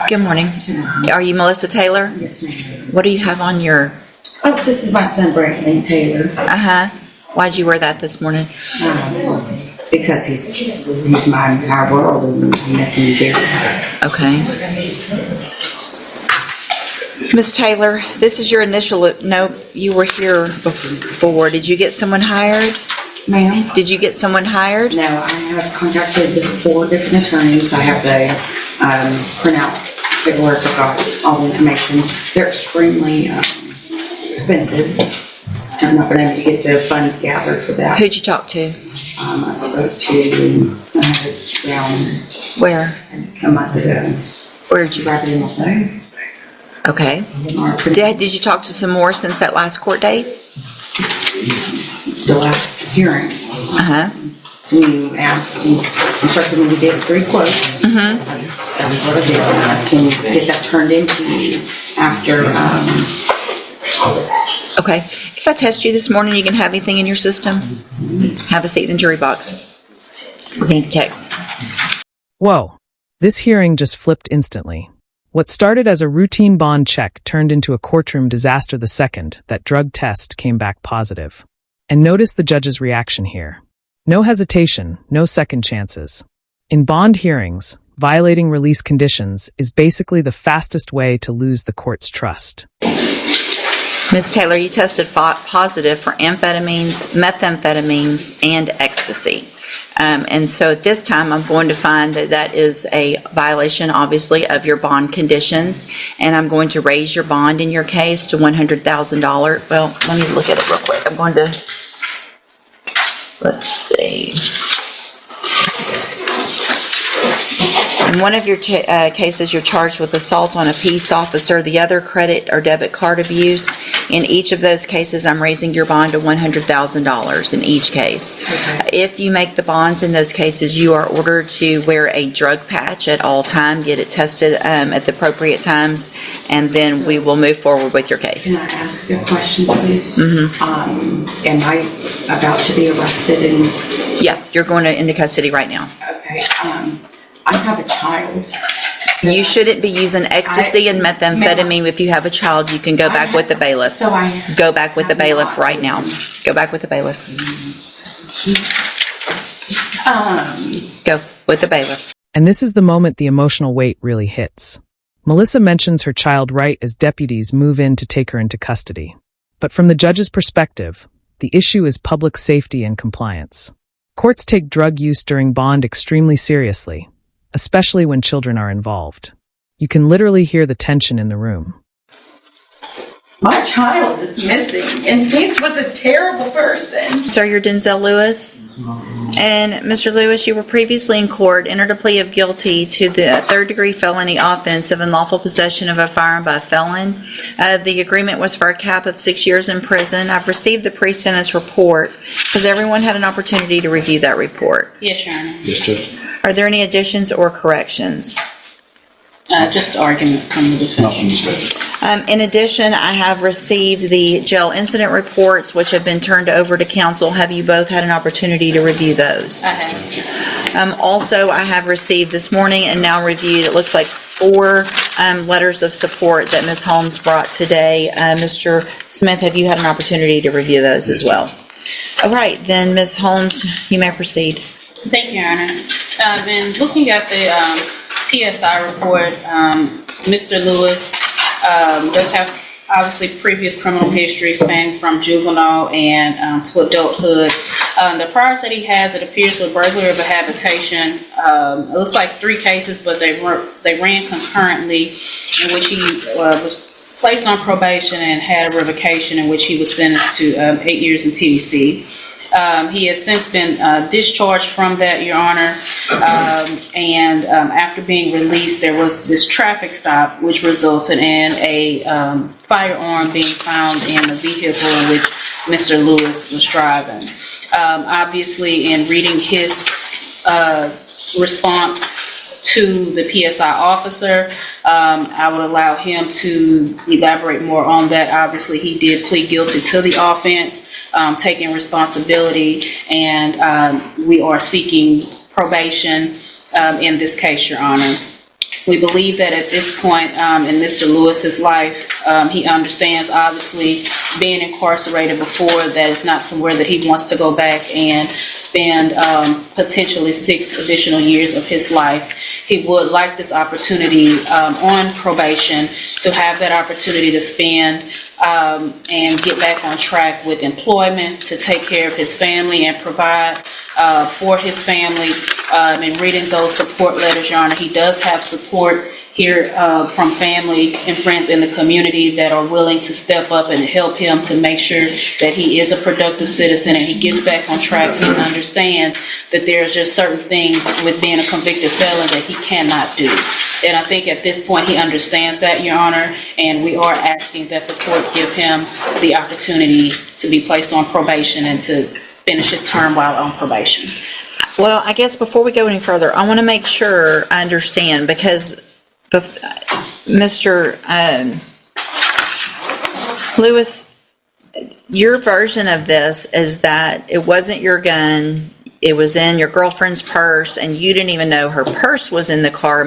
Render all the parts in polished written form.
Good morning. Are you Melissa Taylor? Yes, ma'am. What do you have on your... Oh, this is my son, Brandon Taylor. Why'd you wear that this morning? Because he's my entire world and he's messing me there. Okay. Ms. Taylor, this is your initial... No, you were here before. Did you get someone hired? Ma'am? Did you get someone hired? No, I have contacted 4 different attorneys. I have the printout paperwork. I've got all the information. They're extremely expensive. I've not been able to get the funds gathered for that. Who'd you talk to? I spoke to, I have it down Where? a month ago. Where'd you... Right in my phone. Okay. Did you talk to some more since that last court date? The last hearings. You asked, you instructed me to get 3 quotes. That was what I did. I can get that turned into you after. Okay. If I test you this morning, you can have anything in your system? Have a seat in the jury box. We're going to text. Whoa. This hearing just flipped instantly. What started as a routine bond check turned into a courtroom disaster the second that drug test came back positive. And notice the judge's reaction here. No hesitation, no second chances. In bond hearings, violating release conditions is basically the fastest way to lose the court's trust. Ms. Taylor, you tested positive for amphetamines, methamphetamines, and ecstasy. And so at this time, I'm going to find that that is a violation, obviously, of your bond conditions. And I'm going to raise your bond in your case to $100,000. Well, let me look at it real quick. I'm going to, let's see. In one of your cases, you're charged with assault on a peace officer, the other credit or debit card abuse. In each of those cases, I'm raising your bond to $100,000 in each case. Okay. If you make the bonds in those cases, you are ordered to wear a drug patch at all times, get it tested at the appropriate times, and then we will move forward with your case. Can I ask a question, please? Am I about to be arrested? Yes, you're going into custody right now. Okay. I have a child. You shouldn't be using ecstasy and methamphetamine. If you have a child, you can go back with the bailiff. Go back with the bailiff right now. Go back with the bailiff. Go with the bailiff. And this is the moment the emotional weight really hits. Melissa mentions her child right as deputies move in to take her into custody. But from the judge's perspective, the issue is public safety and compliance. Courts take drug use during bond extremely seriously, especially when children are involved. You can literally hear the tension in the room. My child is missing, and he's with a terrible person. Sir, you're Denzel Lewis. And Mr. Lewis, you were previously in court, entered a plea of guilty to the third-degree felony offense of unlawful possession of a firearm by a felon. The agreement was for a cap of 6 years in prison. I've received the pre-sentence report. Has everyone had an opportunity to review that report? Yes, Your Honor. Yes, Judge. Are there any additions or corrections? Just argument from the defense. Not from the state. In addition, I have received the jail incident reports, which have been turned over to counsel. Have you both had an opportunity to review those? I have. Also, I have received this morning and now reviewed, it looks like 4 letters of support that Ms. Holmes brought today. Mr. Smith, have you had an opportunity to review those as well? All right, then Ms. Holmes, you may proceed. Thank you, Your Honor. In looking at the PSI report, Mr. Lewis does have obviously previous criminal history spanning from juvenile and to adulthood. The priors that he has, it appears, with burglary of a habitation. It looks like 3 cases, but they ran concurrently, in which he was placed on probation and had a revocation, in which he was sentenced to 8 years in TDC. He has since been discharged from that, Your Honor, and after being released, there was this traffic stop, which resulted in a firearm being found in the vehicle in which Mr. Lewis was driving. Obviously, in reading his response to the PSI officer, I would allow him to elaborate more on that. Obviously, he did plead guilty to the offense, taking responsibility, and we are seeking probation in this case, Your Honor. We believe that at this point in Mr. Lewis's life, he understands, obviously, being incarcerated before, that it's not somewhere that he wants to go back and spend potentially 6 additional years of his life. He would like this opportunity on probation to have that opportunity to spend and get back on track with employment, to take care of his family and provide for his family. And reading those support letters, Your Honor, he does have support here from family and friends in the community that are willing to step up and help him to make sure that he is a productive citizen and he gets back on track and understands that there's just certain things with being a convicted felon that he cannot do. And I think at this point he understands that, Your Honor, and we are asking that the court give him the opportunity to be placed on probation and to finish his term while on probation. Well, I guess before we go any further, I want to make sure I understand, because Mr. Lewis, your version of this is that it wasn't your gun, it was in your girlfriend's purse, and you didn't even know her purse was in the car.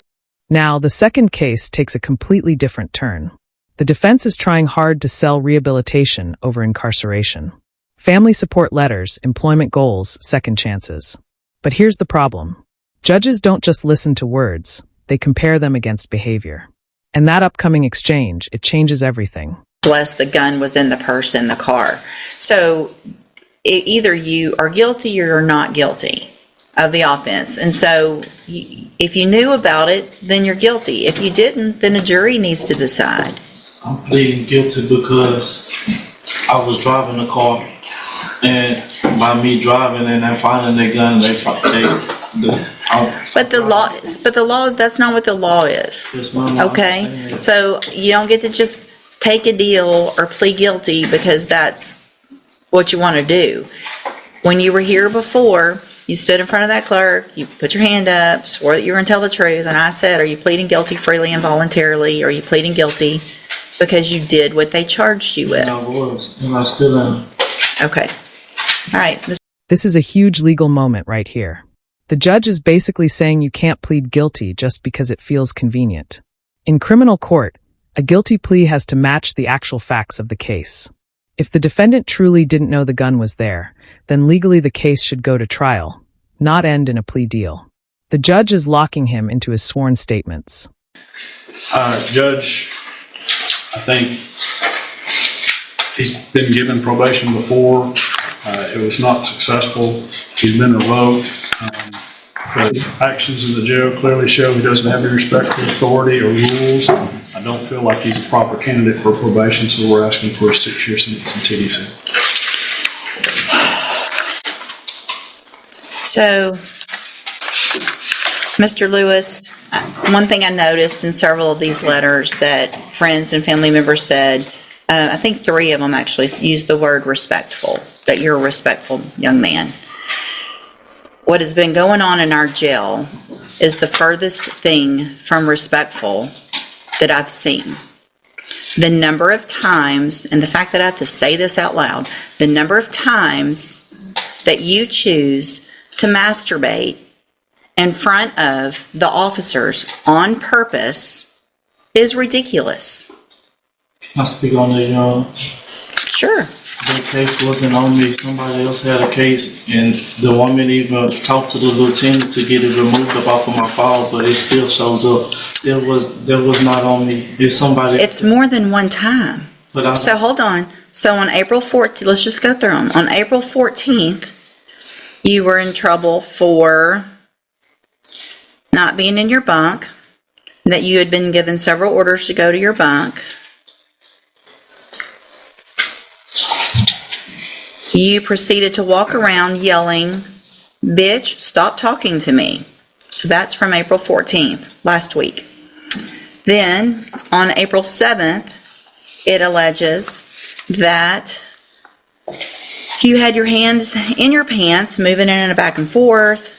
Now, the second case takes a completely different turn. The defense is trying hard to sell rehabilitation over incarceration. Family support letters, employment goals, second chances. But here's the problem. Judges don't just listen to words, they compare them against behavior. And that upcoming exchange, it changes everything. Bless, the gun was in the purse in the car. So either you are guilty or you're not guilty of the offense. And so if you knew about it, then you're guilty. If you didn't, then a jury needs to decide. I'm pleading guilty because I was driving the car, and by me driving and then finding their gun, that's like But the law, that's not what the law is. Okay? So you don't get to just take a deal or plead guilty because that's what you want to do. When you were here before, you stood in front of that clerk, you put your hand up, swore that you were going to tell the truth, and I said, are you pleading guilty freely and voluntarily, or are you pleading guilty because you did what they charged you with? And I was, and I still am. Okay. All right. This is a huge legal moment right here. The judge is basically saying you can't plead guilty just because it feels convenient. In criminal court, a guilty plea has to match the actual facts of the case. If the defendant truly didn't know the gun was there, then legally the case should go to trial, not end in a plea deal. The judge is locking him into his sworn statements. Judge, I think he's been given probation before. It was not successful. He's been revoked. The actions in the jail clearly show he doesn't have any respect for authority or rules. I don't feel like he's a proper candidate for probation, so we're asking for a 6-year sentence in TDC. So, Mr. Lewis, one thing I noticed in several of these letters that friends and family members said, I think 3 of them actually used the word respectful, that you're a respectful young man. What has been going on in our jail is the furthest thing from respectful that I've seen. The number of times, and the fact that I have to say this out loud, the number of times that you choose to masturbate in front of the officers on purpose is ridiculous. I speak on the, Sure. the case wasn't on me. Somebody else had a case, and the woman even talked to the lieutenant to get it removed up off of my file, but it still shows up. That was not on me. It's somebody. It's more than one time. But So hold on. So on April 14th, let's just go through them. On April 14th, you were in trouble for not being in your bunk, that you had been given several orders to go to your bunk. You proceeded to walk around yelling, "Bitch, stop talking to me." So that's from April 14th, last week. Then on April 7th, it alleges that you had your hands in your pants, moving in and back and forth,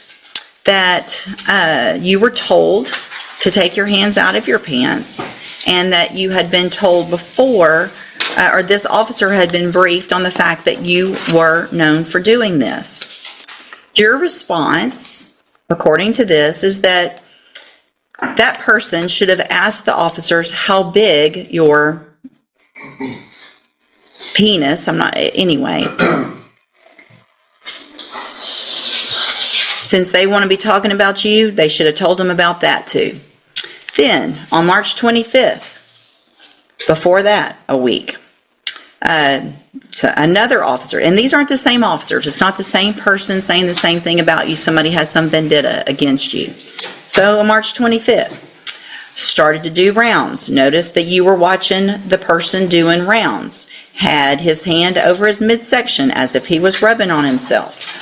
that you were told to take your hands out of your pants, and that you had been told before, or this officer had been briefed on the fact that you were known for doing this. Your response according to this, is that that person should have asked the officers how big your penis, anyway. Since they want to be talking about you, they should have told them about that too. Then, on March 25th, before that, a week, so another officer, and these aren't the same officers, it's not the same person saying the same thing about you, somebody has some vendetta against you. So on March 25th, started to do rounds. Noticed that you were watching the person doing rounds. Had his hand over his midsection as if he was rubbing on himself.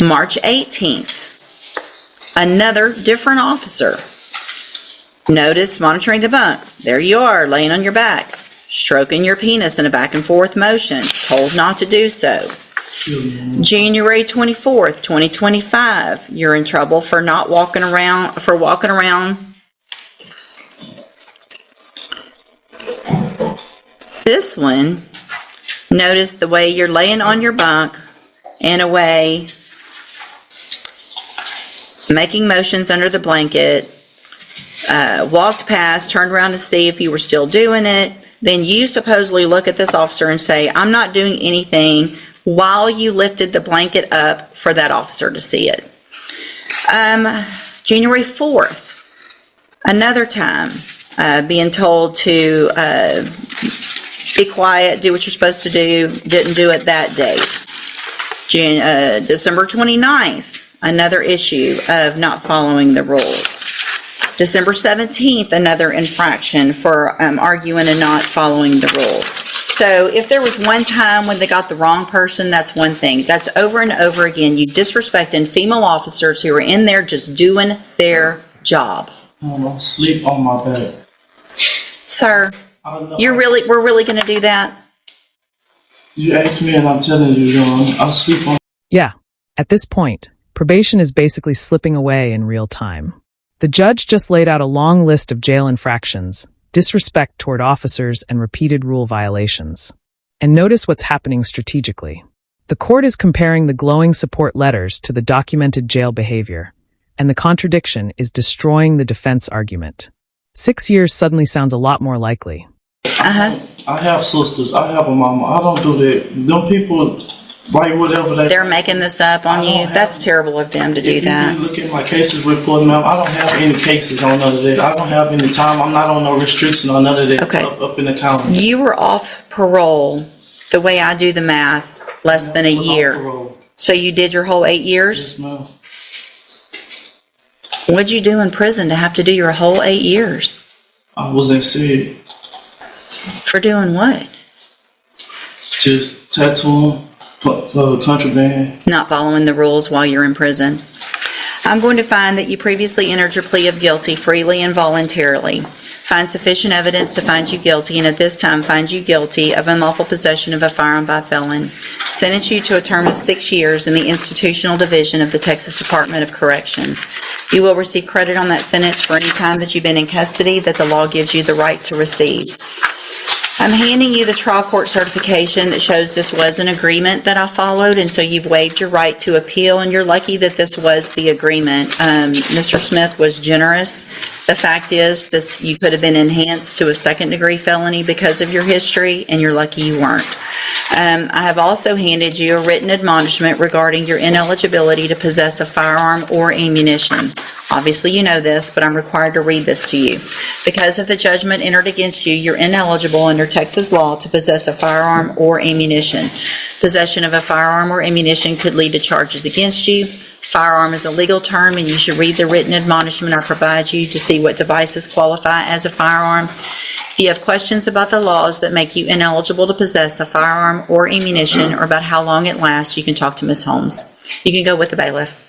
March 18th, another different officer. Notice monitoring the bunk. There you are, laying on your back, stroking your penis in a back and forth motion, told not to do so. January 24th, 2025, you're in trouble for walking around. This one, notice the way you're laying on your bunk in a way, making motions under the blanket, walked past, turned around to see if you were still doing it. Then you supposedly look at this officer and say, I'm not doing anything, while you lifted the blanket up for that officer to see it. January 4th, another time, being told to be quiet, do what you're supposed to do, didn't do it that day. December 29th, another issue of not following the rules. December 17th, another infraction for arguing and not following the rules. So if there was one time when they got the wrong person, that's one thing. That's over and over again, you disrespecting female officers who are in there just doing their job. I'll sleep on my bed. Sir, we're really going to do that? You asked me and I'm telling you, John, I'll sleep on. Yeah, at this point, probation is basically slipping away in real time. The judge just laid out a long list of jail infractions, disrespect toward officers, and repeated rule violations. And notice what's happening strategically. The court is comparing the glowing support letters to the documented jail behavior, and the contradiction is destroying the defense argument. 6 years suddenly sounds a lot more likely. I have sisters. I have a mama. I don't do that. Them people write whatever They're making this up on you. That's terrible of them to do that. If you look at my cases report, ma'am, I don't have any cases on none of that. I don't have any time. I'm not on no restriction on none of that. Okay. Up in the county. You were off parole, the way I do the math, less than a year. So you did your whole 8 years? Yes, ma'am. What'd you do in prison to have to do your whole 8 years? I was in SIG. For doing what? Just tattooing, contraband. Not following the rules while you're in prison. I'm going to find that you previously entered your plea of guilty freely and voluntarily. Find sufficient evidence to find you guilty, and at this time find you guilty of unlawful possession of a firearm by a felon. Sentence you to a term of 6 years in the institutional division of the Texas Department of Corrections. You will receive credit on that sentence for any time that you've been in custody that the law gives you the right to receive. I'm handing you the trial court certification that shows this was an agreement that I followed, and so you've waived your right to appeal, and you're lucky that this was the agreement. Mr. Smith was generous. The fact is, you could have been enhanced to a second-degree felony because of your history, and you're lucky you weren't. I have also handed you a written admonishment regarding your ineligibility to possess a firearm or ammunition. Obviously, you know this, but I'm required to read this to you. Because of the judgment entered against you, you're ineligible under Texas law to possess a firearm or ammunition. Possession of a firearm or ammunition could lead to charges against you. Firearm is a legal term, and you should read the written admonishment I provide you to see what devices qualify as a firearm. If you have questions about the laws that make you ineligible to possess a firearm or ammunition, or about how long it lasts, you can talk to Ms. Holmes. You can go with the bailiff.